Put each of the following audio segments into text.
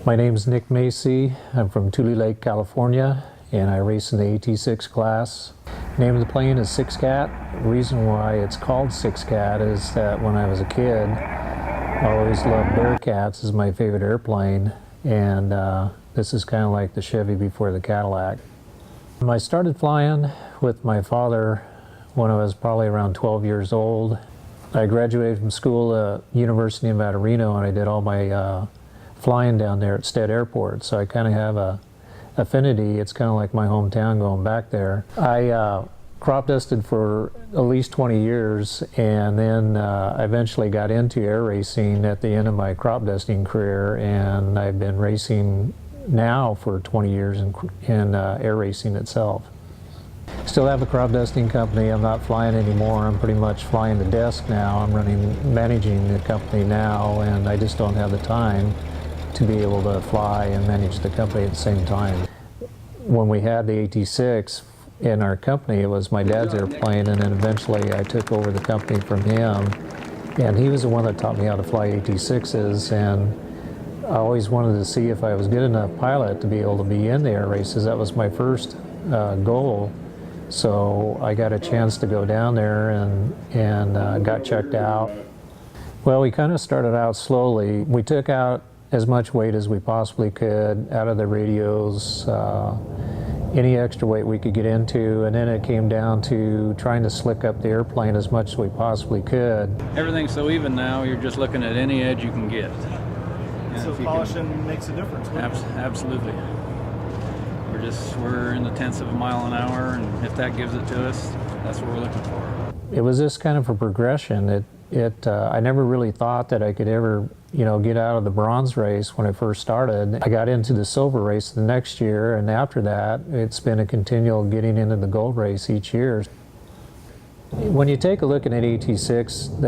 My name's Nick Macy. I'm from Tule Lake, California, and I race in the AT6 class. Name of the plane is Six Cat. The reason why it's called Six Cat is that when I was a kid, I always loved Bearcats as my favorite airplane, and this is kind of like the Chevy before the Cadillac. I started flying with my father when I was probably around 12 years old. I graduated from school at University of Nevada, Reno, and I did all my flying down there at Stead Airport, so I kind of have a affinity. It's kind of like my hometown going back there. I crop dusted for at least 20 years, and then I eventually got into air racing at the end of my crop dusting career, and I've been racing now for 20 years in air racing itself. Still have a crop dusting company. I'm not flying anymore. I'm pretty much flying the desk now. I'm managing the company now, and I just don't have the time to be able to fly and manage the company at the same time. When we had the AT6 in our company, it was my dad's airplane, and then eventually I took over the company from him, and he was the one that taught me how to fly AT6s, and I always wanted to see if I was good enough pilot to be able to be in the air races. That was my first goal. So I got a chance to go down there and got checked out. Well, we kind of started out slowly. We took out as much weight as we possibly could out of the radios, any extra weight we could get into, and then it came down to trying to slick up the airplane as much as we possibly could. Everything's so even now, you're just looking at any edge you can get. So polishing makes a difference. Absolutely. We're in the tenths of a mile an hour, and if that gives it to us, that's what we're looking for. It was this kind of a progression. I never really thought that I could ever, get out of the bronze race when I first started. I got into the silver race the next year, and after that, it's been a continual getting into the gold race each year. When you take a look at an AT6,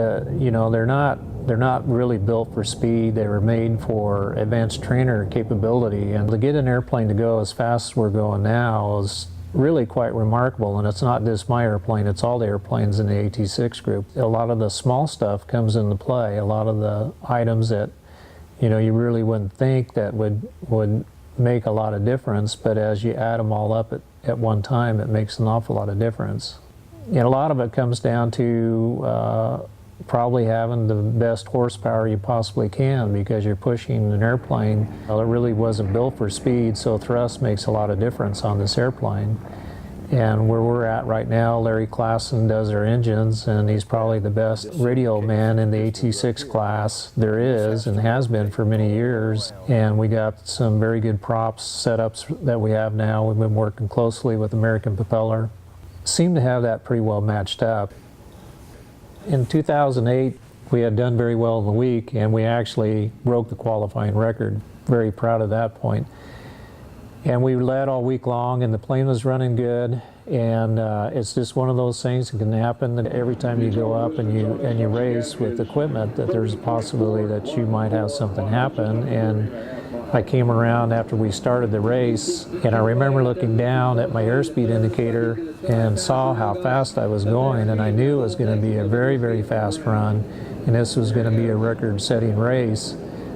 they're not really built for speed. They were made for advanced trainer capability, and to get an airplane to go as fast as we're going now is really quite remarkable. And it's not just my airplane, it's all the airplanes in the AT6 group. A lot of the small stuff comes into play, a lot of the items that you really wouldn't think that would make a lot of difference, but as you add them all up at one time, it makes an awful lot of difference. And a lot of it comes down to probably having the best horsepower you possibly can, because you're pushing an airplane. Well, it really wasn't built for speed, so thrust makes a lot of difference on this airplane. And where we're at right now, Larry Klassen does our engines, and he's probably the best radio man in the AT6 class there is and has been for many years. And we got some very good props setups that we have now. We've been working closely with American Propeller. Seem to have that pretty well matched up. In 2008, we had done very well in the week, and we actually broke the qualifying record. Very proud of that point. And we led all week long, and the plane was running good, and it's just one of those things that can happen that every time you go up and you race with equipment, that there's a possibility that you might have something happen. And I came around after we started the race, and I remember looking down at my airspeed indicator and saw how fast I was going, and I knew it was going to be a very, very fast run, and this was going to be a record-setting race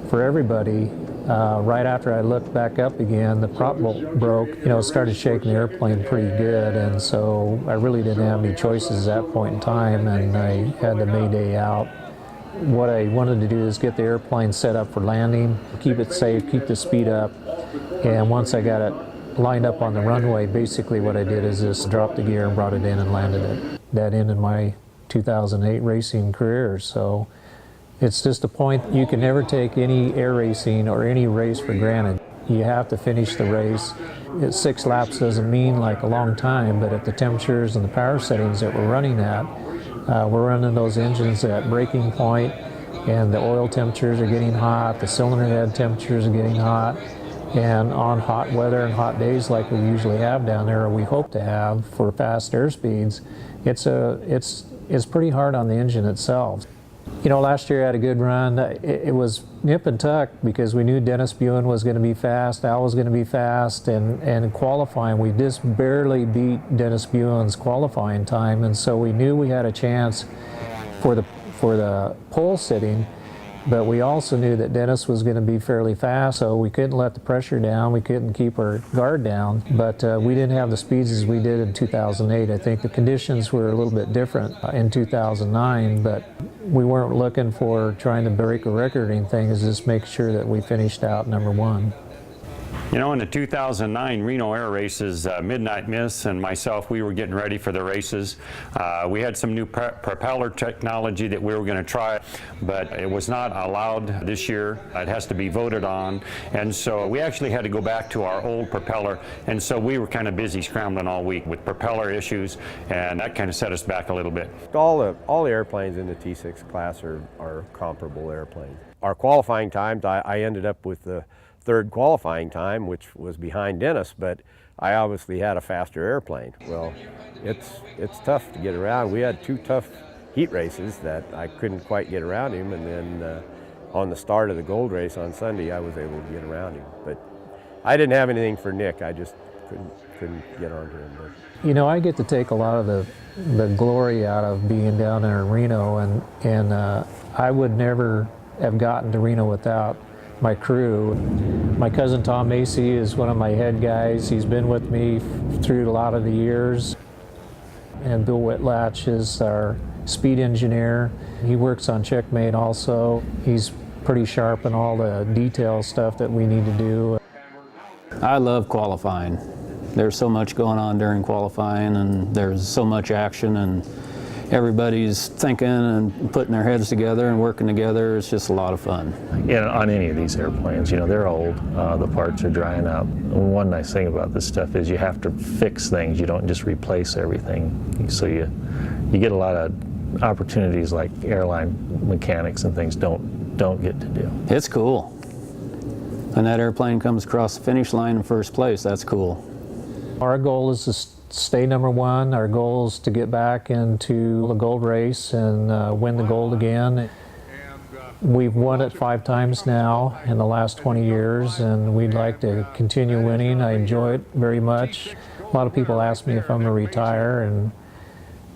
for everybody. Right after I looked back up again, the prop bolt broke. It started shaking the airplane pretty good, and so I really didn't have any choices at that point in time, and I had the Mayday out. What I wanted to do is get the airplane set up for landing, keep it safe, keep the speed up, and once I got it lined up on the runway, basically what I did is just dropped the gear and brought it in and landed it. That ended my 2008 racing career, so it's just a point. You can never take any air racing or any race for granted. You have to finish the race. 6 laps doesn't mean like a long time, but at the temperatures and the power settings that we're running at, we're running those engines at breaking point, and the oil temperatures are getting hot, the cylinder head temperatures are getting hot, and on hot weather and hot days like we usually have down there, or we hope to have for fast air speeds, it's pretty hard on the engine itself. Last year I had a good run. It was nip and tuck because we knew Dennis Buin was going to be fast, Al was going to be fast, and in qualifying we just barely beat Dennis Buin's qualifying time, and so we knew we had a chance for the pole sitting. But we also knew that Dennis was going to be fairly fast, so we couldn't let the pressure down. We couldn't keep our guard down. But we didn't have the speeds as we did in 2008. I think the conditions were a little bit different in 2009, but we weren't looking for trying to break a record or anything. It's just make sure that we finished out number one. You know, in the 2009 Reno Air Races, Midnight Miss and myself, we were getting ready for the races. We had some new propeller technology that we were going to try, but it was not allowed this year. It has to be voted on, and so we actually had to go back to our old propeller, and so we were kind of busy scrambling all week with propeller issues, and that kind of set us back a little bit. All the airplanes in the T6 class are comparable airplanes. Our qualifying times, I ended up with the third qualifying time, which was behind Dennis, but I obviously had a faster airplane. Well, it's tough to get around. We had two tough heat races that I couldn't quite get around him, and then on the start of the gold race on Sunday, I was able to get around him. But I didn't have anything for Nick. I just couldn't get onto him. But. You know, I get to take a lot of the glory out of being down there in Reno, and I would never have gotten to Reno without my crew. My cousin Tom Macy is one of my head guys. He's been with me through a lot of the years. And Bill Whitlatch is our speed engineer. He works on Checkmate also. He's pretty sharp in all the detail stuff that we need to do. I love qualifying. There's so much going on during qualifying, and there's so much action, and everybody's thinking and putting their heads together and working together. It's just a lot of fun. Yeah, on any of these airplanes, you know, they're old. The parts are drying out. One nice thing about this stuff is you have to fix things. You don't just replace everything. So you get a lot of opportunities like airline mechanics and things don't get to do. It's cool. When that airplane comes across the finish line in first place, that's cool. Our goal is to stay number one. Our goal is to get back into the gold race and win the gold again. We've won it 5 times now in the last 20 years, and we'd like to continue winning. I enjoy it very much. A lot of people ask me if I'm going to retire, and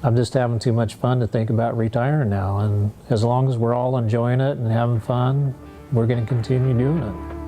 I'm just having too much fun to think about retiring now. And as long as we're all enjoying it and having fun, we're going to continue doing it.